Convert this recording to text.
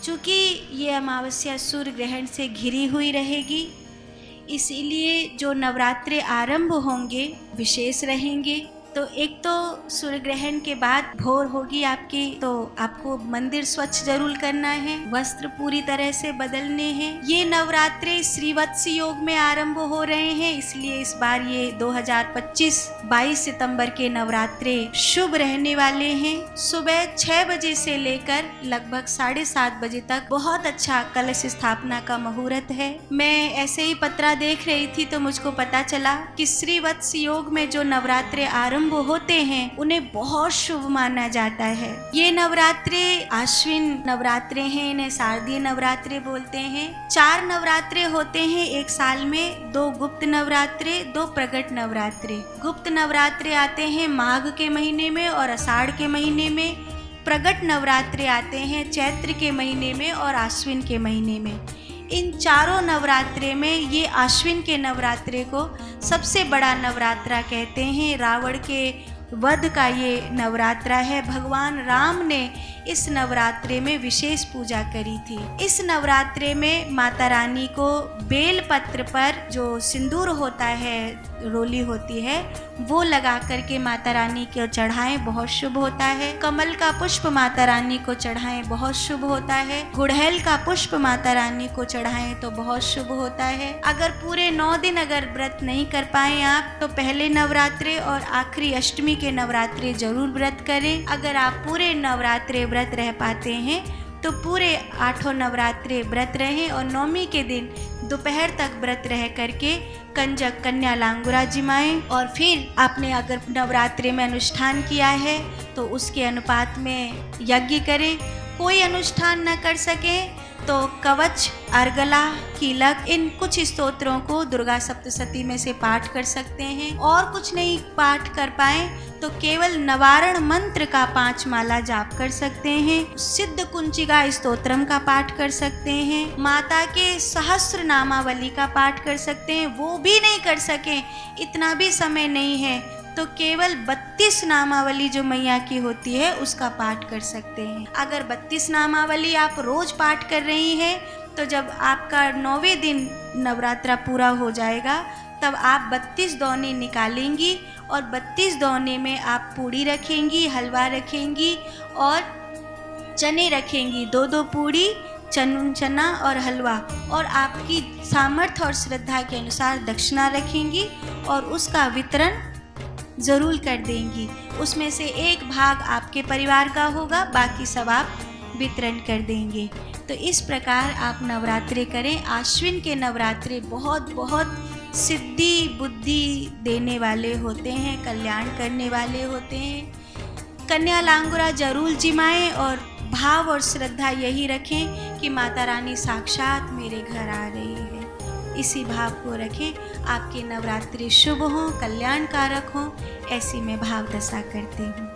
चूँकि ये अमावस्या सूर्य ग्रहण से घिरी हुई रहेगी, इसीलिए जो नवरात्रे आरंभ होंगे विशेष रहेंगे। तो एक तो सूर्य ग्रहण के बाद भोर होगी आपकी, तो आपको मंदिर स्वच्छ जरूर करना है, वस्त्र पूरी तरह से बदलने हैं। ये नवरात्रे श्रीवत्स योग में आरंभ हो रहे हैं, इसलिए इस बार ये 2025 22 सितंबर के नवरात्रे शुभ रहने वाले हैं। सुबह 6 बजे से लेकर लगभग 7:30 बजे तक बहुत अच्छा कलश स्थापना का मुहूर्त है। मैं ऐसे ही पत्रा देख रही थी तो मुझको पता चला कि श्रीवत्स योग में जो नवरात्रे आरंभ होते हैं उन्हें बहुत शुभ माना जाता है। ये नवरात्रे आश्विन नवरात्रे हैं, इन्हें शारदीय नवरात्रे बोलते हैं। 4 नवरात्रे होते हैं एक साल में, 2 गुप्त नवरात्रे, 2 प्रकट नवरात्रे। गुप्त नवरात्रे आते हैं माघ के महीने में और आषाढ़ के महीने में। प्रकट नवरात्रे आते हैं चैत्र के महीने में और आश्विन के महीने में। इन चारों नवरात्रे में ये आश्विन के नवरात्रे को सबसे बड़ा नवरात्रा कहते हैं। रावण के वध का ये नवरात्रा है। भगवान राम ने इस नवरात्रे में विशेष पूजा करी थी। इस नवरात्रे में माता रानी को बेल पत्र पर जो सिंदूर होता है, रोली होती है, वो लगा करके माता रानी को चढ़ाएं, बहुत शुभ होता है। कमल का पुष्प माता रानी को चढ़ाएं, बहुत शुभ होता है। गुड़हल का पुष्प माता रानी को चढ़ाएं तो बहुत शुभ होता है। अगर पूरे 9 दिन अगर व्रत नहीं कर पाए आप, तो पहले नवरात्रे और आखिरी अष्टमी के नवरात्रे जरूर व्रत करें। अगर आप पूरे नवरात्रे व्रत रह पाते हैं तो पूरे 8 नवरात्रे व्रत रहें और 9वीं के दिन दोपहर तक व्रत रह करके कंजक कन्या लांगुरा जिमाएं। और फिर आपने अगर नवरात्रे में अनुष्ठान किया है तो उसके अनुपात में यज्ञ करें। कोई अनुष्ठान न कर सके तो कवच, अर्गला, कीलक, इन कुछ स्तोत्रों को दुर्गा सप्तशती में से पाठ कर सकते हैं। और कुछ नहीं पाठ कर पाए तो केवल नवारण मंत्र का 5 माला जाप कर सकते हैं। सिद्ध कुंचिका स्तोत्रम का पाठ कर सकते हैं। माता के सहस्त्र नामावली का पाठ कर सकते हैं। वो भी नहीं कर सके, इतना भी समय नहीं है, तो केवल 32 नामावली जो मैया की होती है उसका पाठ कर सकते हैं। अगर 32 नामावली आप रोज पाठ कर रही हैं तो जब आपका 9वें दिन नवरात्रा पूरा हो जाएगा तब आप 32 दौने निकालेंगी और 32 दौने में आप पूड़ी रखेंगी, हलवा रखेंगी और चने रखेंगी। 2-2 पूड़ी, चना और हलवा, और आपकी सामर्थ्य और श्रद्धा के अनुसार दक्षिणा रखेंगी और उसका वितरण ज़रूर कर देंगी। उसमें से एक भाग आपके परिवार का होगा, बाकी सब आप वितरण कर देंगे। तो इस प्रकार आप नवरात्रे करें। आश्विन के नवरात्रे बहुत बहुत सिद्धि बुद्धि देने वाले होते हैं, कल्याण करने वाले होते हैं। कन्या लांगुरा जरूर जिमाएं और भाव और श्रद्धा यही रखें कि माता रानी साक्षात मेरे घर आ रही है। इसी भाव को रखें। आपके नवरात्रि शुभ हों, कल्याणकारक हों, ऐसी मैं भाव दशा करती हूँ।